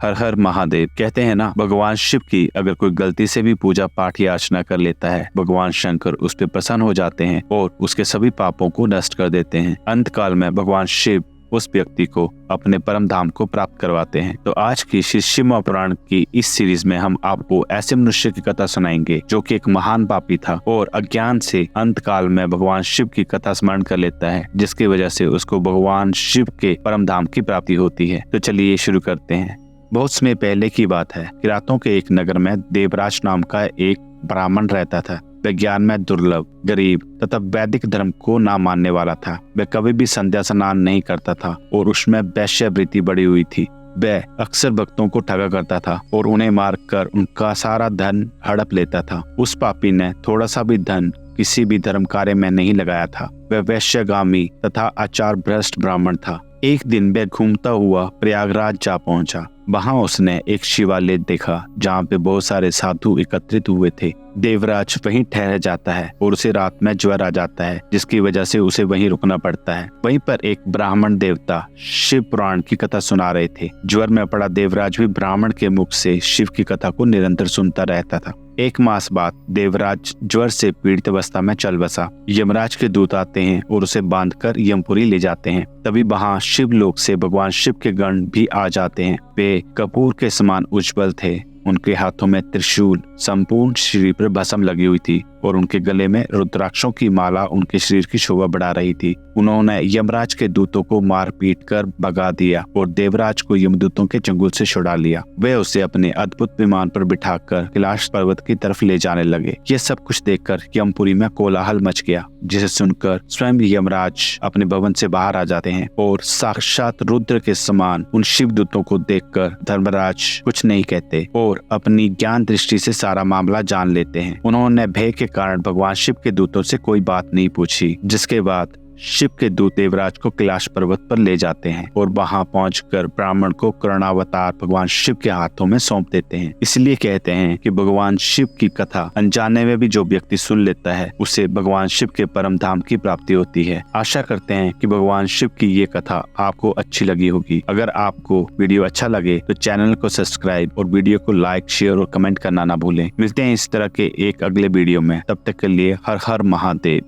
हर हर महादेव। कहते हैं ना, भगवान शिव की अगर कोई गलती से भी पूजा पाठ या अर्चना कर लेता है, भगवान शंकर उस पर प्रसन्न हो जाते हैं और उसके सभी पापों को नष्ट कर देते हैं। अंत काल में भगवान शिव उस व्यक्ति को अपने परम धाम को प्राप्त करवाते हैं। तो आज की शिव महापुराण की इस सीरीज में हम आपको ऐसे मनुष्य की कथा सुनाएंगे जो कि एक महान पापी था और अज्ञान से अंत काल में भगवान शिव की कथा स्मरण कर लेता है, जिसकी वजह से उसको भगवान शिव के परम धाम की प्राप्ति होती है। तो चलिए शुरू करते हैं। बहुत समय पहले की बात है। किरातों के एक नगर में देवराज नाम का एक ब्राह्मण रहता था। वह ज्ञान में दुर्लभ, गरीब तथा वैदिक धर्म को ना मानने वाला था। वह कभी भी संध्या स्नान नहीं करता था और उसमें वैश्यवृत्ति बढ़ी हुई थी। वह अक्सर भक्तों को ठगा करता था और उन्हें मारकर उनका सारा धन हड़प लेता था। उस पापी ने थोड़ा सा भी धन किसी भी धर्म कार्य में नहीं लगाया था। वह वैश्यगामी तथा आचार भ्रष्ट ब्राह्मण था। एक दिन वह घूमता हुआ प्रयागराज जा पहुंचा। वहां उसने एक शिवालय देखा जहां पे बहुत सारे साधु एकत्रित हुए थे। देवराज वहीं ठहर जाता है और उसे रात में ज्वर आ जाता है, जिसकी वजह से उसे वहीं रुकना पड़ता है। वहीं पर एक ब्राह्मण देवता शिव पुराण की कथा सुना रहे थे। ज्वर में पड़ा देवराज भी ब्राह्मण के मुख से शिव की कथा को निरंतर सुनता रहता था। एक मास बाद देवराज ज्वर से पीड़ित अवस्था में चल बसा। यमराज के दूत आते हैं और उसे बांधकर यमपुरी ले जाते हैं। तभी वहां शिवलोक से भगवान शिव के गण भी आ जाते हैं। वे कपूर के समान उज्जवल थे। उनके हाथों में त्रिशूल, संपूर्ण शरीर पर भस्म लगी हुई थी और उनके गले में रुद्राक्षों की माला उनके शरीर की शोभा बढ़ा रही थी। उन्होंने यमराज के दूतों को मार पीट कर भगा दिया और देवराज को यमदूतों के चंगुल से छुड़ा लिया। वे उसे अपने अद्भुत विमान पर बिठाकर कैलाश पर्वत की तरफ ले जाने लगे। ये सब कुछ देखकर यमपुरी में कोलाहल मच गया, जिसे सुनकर स्वयं यमराज अपने भवन से बाहर आ जाते हैं और साक्षात रुद्र के समान उन शिवदूतों को देखकर धर्मराज कुछ नहीं कहते और अपनी ज्ञान दृष्टि से सारा मामला जान लेते हैं। उन्होंने भय के कारण भगवान शिव के दूतों से कोई बात नहीं पूछी, जिसके बाद शिव के दूत देवराज को कैलाश पर्वत पर ले जाते हैं और वहां पहुंचकर ब्राह्मण को कर्णावतार भगवान शिव के हाथों में सौंप देते हैं। इसलिए कहते हैं कि भगवान शिव की कथा अनजाने में भी जो व्यक्ति सुन लेता है, उसे भगवान शिव के परम धाम की प्राप्ति होती है। आशा करते हैं कि भगवान शिव की ये कथा आपको अच्छी लगी होगी। अगर आपको वीडियो अच्छा लगे तो चैनल को सब्सक्राइब और वीडियो को लाइक, शेयर और कमेंट करना ना भूलें। मिलते हैं इस तरह के एक अगले वीडियो में। तब तक के लिए हर हर महादेव।